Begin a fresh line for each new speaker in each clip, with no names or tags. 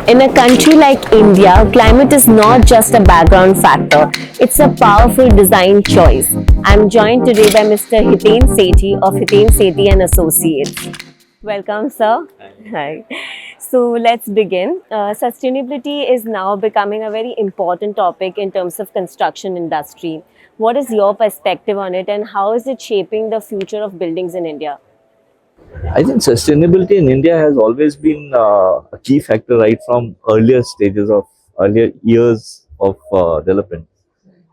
In a country like India, climate is not just a background factor, it's a powerful design choice. I'm joined today by Mr. Hiten Sethi of Hiten Sethi and Associates. Welcome, sir. Hi. So let's begin. Sustainability is now becoming a very important topic in terms of construction industry. What is your perspective on it, and how is it shaping the future of buildings in India?
I think sustainability in India has always been a key factor right from earlier years of development,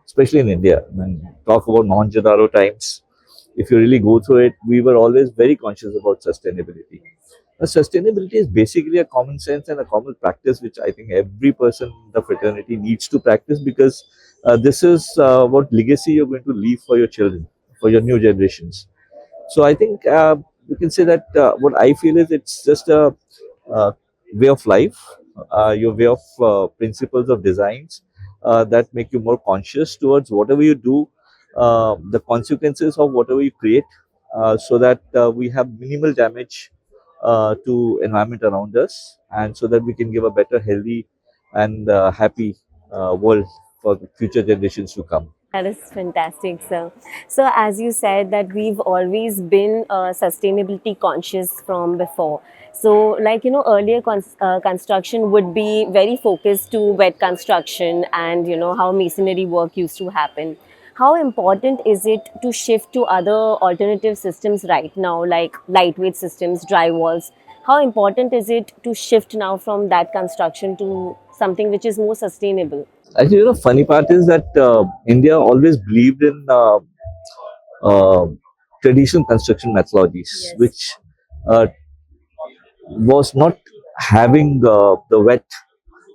especially in India. When talk about non-Jadaro times, if you really go through it, we were always very conscious about sustainability. Sustainability is basically a common sense and a common practice which I think every person in the fraternity needs to practice, because this is what legacy you're going to leave for your children, for your new generations. So I think you can say that what I feel is it's just a uh, way of life, your way of principles of designs that make you more conscious towards whatever you do, the consequences of whatever you create, so that we have minimal damage to environment around us, and so that we can give a better, healthy, and happy world for the future generations to come.
That is fantastic, sir. So, as you said, that we've always been sustainability conscious from before. So, earlier construction would be very focused to wet construction and how masonry work used to happen. How important is it to shift to other alternative systems right now, like lightweight systems, dry walls? How important is it to shift now from that construction to something which is more sustainable?
Actually, funny part is that India always believed in uh, traditional construction methodologies,
Yes.
which uh, was not having the wet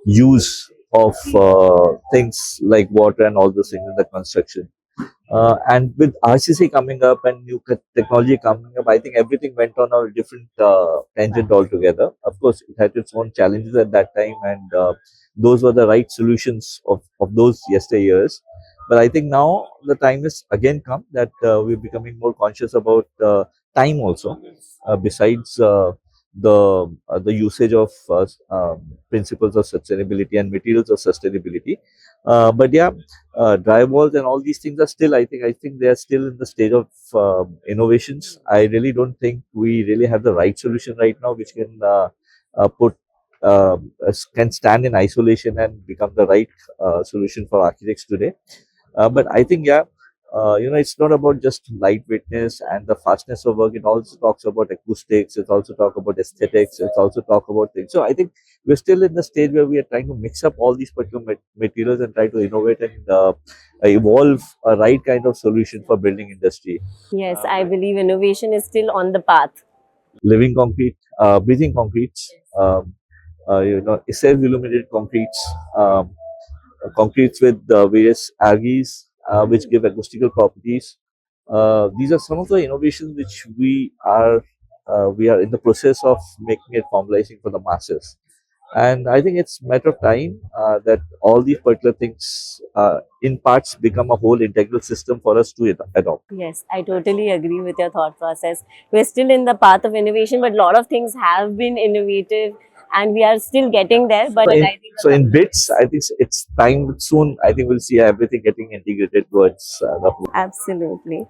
use of things like water and all those things in the construction. And with RCC coming up and new technology coming up, I think everything went on a different tangent altogether. Of course, it had its own challenges at that time, and those were the right solutions of those yesteryears. But I think now the time is again come that we're becoming more conscious about time also. Besides the usage of principles of sustainability and materials of sustainability, but yeah, drywalls and all these things are still, I think they are still in the stage of innovations. I really don't think we really have the right solution right now which can put can stand in isolation and become the right solution for architects today. But I think, yeah, it's not about just lightweightness and the fastness of work. It also talks about acoustics. It also talks about aesthetics. It also talks about things. So I think we're still in the stage where we are trying to mix up all these particular materials and try to innovate and evolve a right kind of solution for building industry.
Yes, I believe innovation is still on the path.
Living concrete, breathing concretes, self-illuminated concretes, concretes with various algaes which give acoustical properties. These are some of the innovations which we are in the process of making it formalizing for the masses. And I think it's a matter of time that all these particular things in parts become a whole integral system for us to adopt.
Yes, I totally agree with your thought process. We're still in the path of innovation, but a lot of things have been innovative and we are still getting there. But
So in,
I think
so in bits, I think it's time soon. I think we'll see everything getting integrated towards the whole.
absolutely.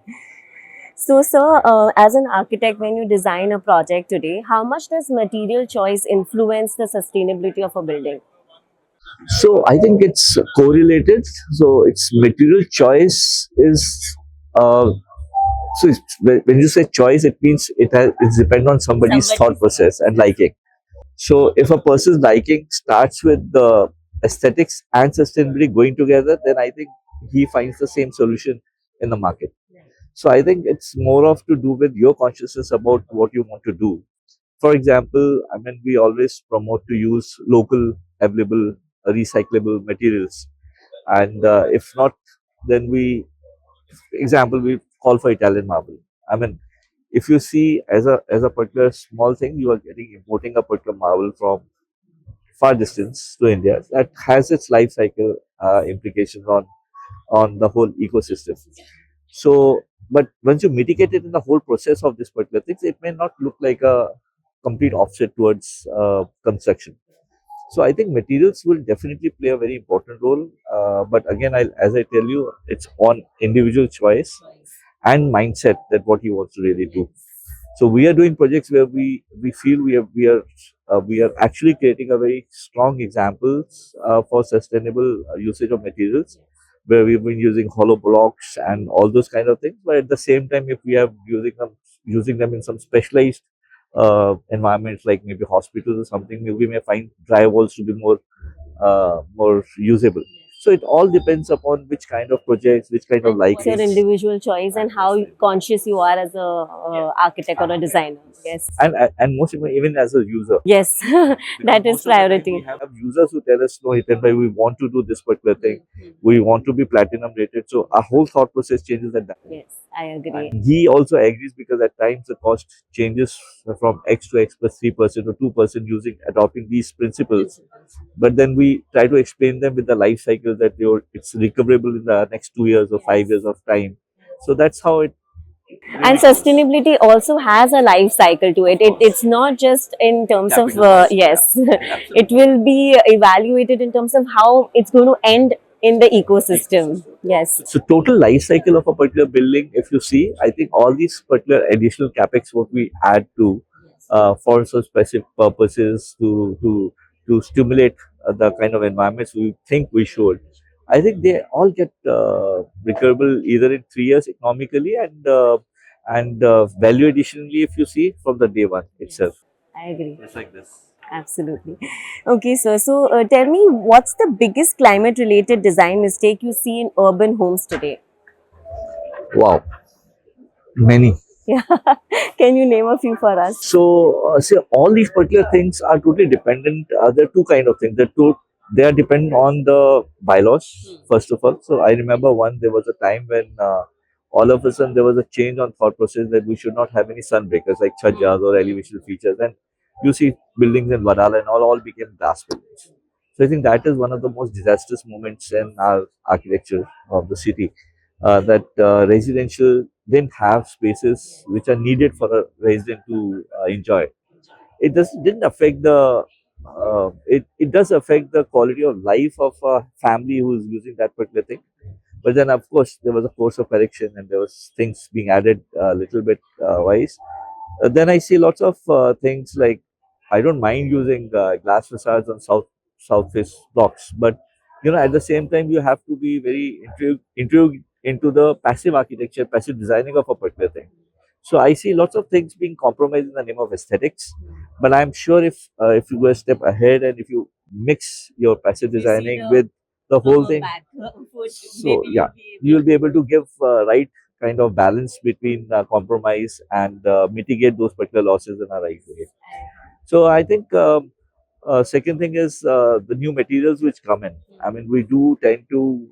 So, sir, as an architect, when you design a project today, how much does material choice influence the sustainability of a building?
So I think it's correlated. So its material choice is uh, when you say choice, it means it's depend on somebody's thought
Somebody's.
process and liking. So if a person's liking starts with the aesthetics and sustainability going together, then I think he finds the same solution in the market. So I think it's more of to do with your consciousness about what you want to do. For example, I mean, we always promote to use local, available, recyclable materials, and if not, then we call for Italian marble. I mean, if you see as a particular small thing, you are getting importing a particular marble from far distance to India that has its life cycle implications on the whole ecosystem. So, but once you mitigate it in the whole process of this particular things, it may not look like a complete offset towards construction. So I think materials will definitely play a very important role. But again, as I tell you, it's on individual choice and mindset that what he wants to really do. So we are doing projects where we feel we are actually creating a very strong examples for sustainable usage of materials, where we've been using hollow blocks and all those kind of things. But at the same time, if we are using them in some specialized environments like maybe hospitals or something, we may find drywalls to be more usable. So it all depends upon which kind of projects, which kind of
And what's your
likings,
individual choice and how conscious you are as a architect or a designer? Yes.
and most importantly, even as a user.
Yes,
Because
that is
most of the time we
priority.
have users who tell us, no, Hiten bhai, we want to do this particular thing. We want to be platinum rated. So our whole thought process changes at that.
Yes, I agree.
And he also agrees because at times the cost changes from X to X plus 3% or 2% using adopting these principles. But then we try to explain them with the life cycle that it's recoverable in the next 2 years or 5 years of time. So that's how it
And sustainability also has a life cycle to it. It's not just in terms of, yes, it will be evaluated in terms of how it's going to end in the ecosystem. Yes.
So total life cycle of a particular building, if you see, I think all these particular additional capex what we add to for some specific purposes to stimulate the kind of environments we think we should. I think they all get recoverable either in 3 years economically and value additionally if you see from the day one itself.
I agree.
It's like this.
Absolutely. Okay, sir. So tell me, what's the biggest climate related design mistake you see in urban homes today?
Wow, many.
Yeah. Can you name a few for us?
So, see, all these particular things are totally dependent. There are two kind of things. They are dependent on the bylaws, first of all. So, I remember there was a time when all of a sudden there was a change on thought process that we should not have any sun breakers like chhajas or elevation features. And you see buildings in Vadala and all became glass buildings. So, I think that is one of the most disastrous moments in our architecture of the city. That residential didn't have spaces which are needed for a resident to enjoy. It didn't affect it does affect the quality of life of a family who's using that particular thing. But then of course there was a course of correction and there was things being added a little bit wise. Then I see lots of things like I don't mind using glass facades on south face blocks, but at the same time you have to be very intrigued into the passive architecture, passive designing of a particular thing. So I see lots of things being compromised in the name of aesthetics, but I'm sure if you go a step ahead and if you mix your passive designing with the whole thing, so yeah, you will be able to give right kind of balance between compromise and mitigate those particular losses in a right way. So I think second thing is the new materials which come in. I mean, we do tend to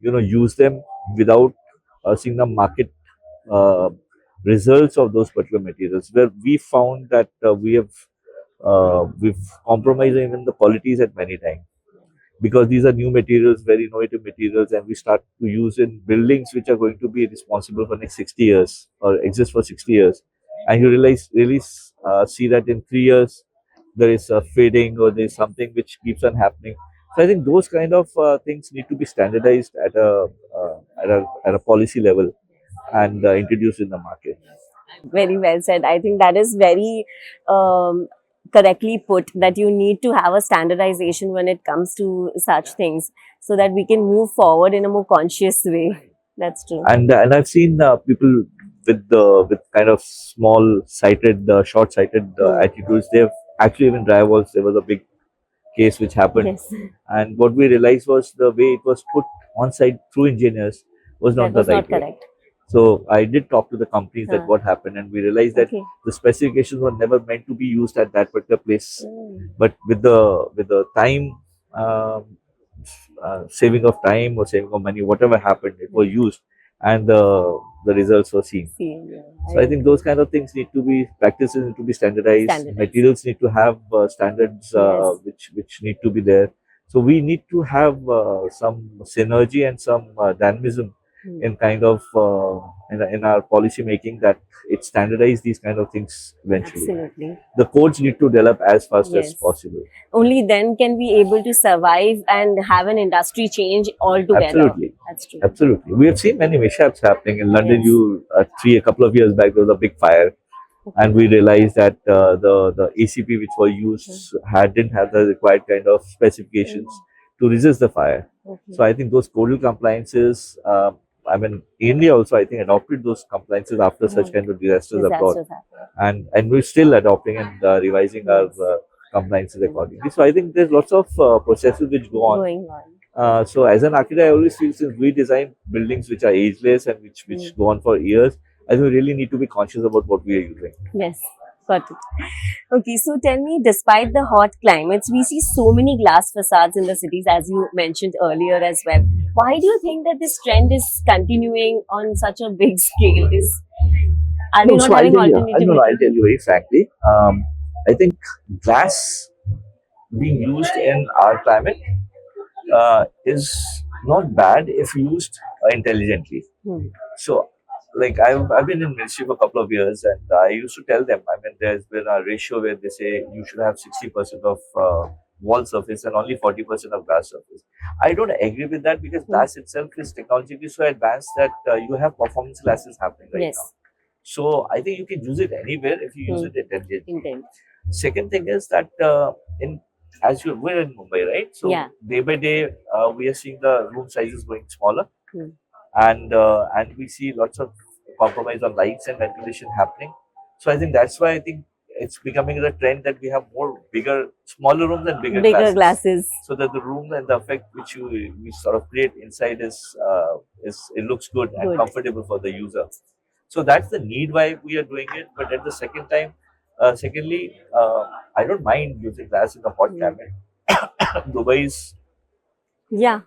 use them without seeing the market uh, results of those particular materials. Where we found that we've compromised even the qualities at many times because these are new materials, very innovative materials, and we start to use in buildings which are going to be responsible for next 60 years or exist for 60 years. And you really see that in 3 years there is a fading or there is something which keeps on happening. So I think those kind of things need to be standardized at a policy level and introduced in the market.
Very well said. I think that is very correctly put, that you need to have a standardization when it comes to such things so that we can move forward in a more conscious way. That's true.
And I've seen people with kind of small sighted, short sighted attitudes. They've actually even drywalls. There was a big case which happened,
Yes.
and what we realized was the way it was put on site through engineers was
That
not the
was not
right way.
correct.
So I did talk to the companies that what happened, and we realized that
Okay.
the specifications were never meant to be used at that particular place.
Mm.
But with the time saving of time or saving of money, whatever happened, it was used, and the results were seen.
Yeah.
So I think those kind of things need to be practices need to be standardized.
Standardized.
Materials need to have standards
Yes.
which need to be there. So we need to have some synergy and some dynamism in kind of in our policy making, that it standardize these kind of things eventually.
Absolutely.
The codes need to develop as fast as
Yes.
possible.
Only then can we able to survive and have an industry change altogether.
Absolutely.
That's true.
Absolutely. We have seen many mishaps happening in London.
Yes.
A couple of years back, there was a big fire, and we realized that the ACP which was used didn't have the required kind of specifications to resist the fire.
Okay.
So I think those codal compliances, I mean, India also, I think, adopted those compliances after such kind of disasters abroad,
Disasters happen.
and we're still adopting and revising our compliances accordingly. So I think there's lots of processes which go on.
Going on.
So as an architect, I always feel, since we design buildings which are ageless and which go on for years, I think we really need to be conscious about what we are using.
Yes, got it. Okay, so tell me, despite the hot climates, we see so many glass facades in the cities, as you mentioned earlier as well. Why do you think that this trend is continuing on such a big scale? Are we not having alternative?
I'll tell you very frankly. I think glass being used in our climate is not bad if used intelligently. So, like I've been in ministry for a couple of years, and I used to tell them, I mean, there's been a ratio where they say you should have 60% of wall surface and only 40% of glass surface. I don't agree with that, because glass itself is technologically so advanced that you have performance glasses happening right now. So I think you can use it anywhere if you use it intelligently. Second thing is that we're in Mumbai, right? So day by day, we are seeing the room sizes going smaller, and we see lots of compromise on lights and ventilation happening. So I think that's why I think it's becoming a trend that we have smaller rooms and bigger glasses, so that the room and the effect which we sort of create inside is it looks good and comfortable for the user. So that's the need why we are doing it. But at the secondly, I don't mind using glass in the hot climate. Dubai is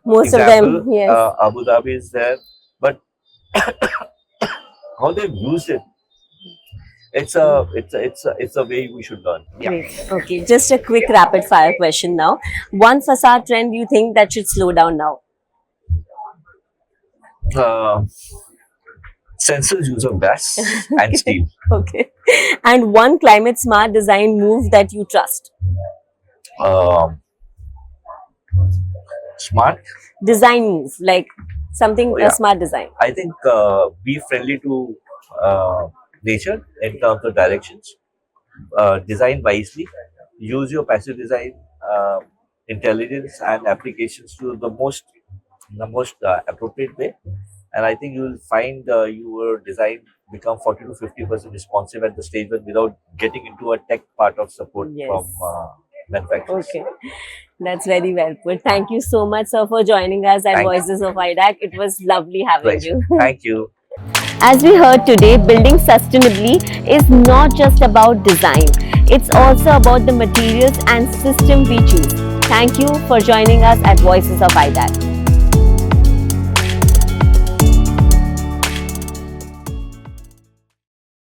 most
example,
of them. Yes,
Abu Dhabi is there, but how they've used it, it's a way we should learn.
Great. Okay, just a quick rapid fire question now. One facade trend you think that should slow down now?
Sensors use of gas and steel.
Okay. And one climate smart design move that you trust?
Smart
design move, like something a smart design.
I think be friendly to nature in terms of directions. Design wisely. Use your passive design intelligence and applications to the most appropriate way. And I think you will find your design become 40 to 50% responsive at the stage without getting into a tech part of support from manufacturers.
Okay, that's very well put. Thank you so much, sir, for joining us at Voices of iDAC. It was lovely having you.
Thank you.
As we heard today, building sustainably is not just about design. It's also about the materials and system we choose. Thank you for joining us at Voices of iDAC.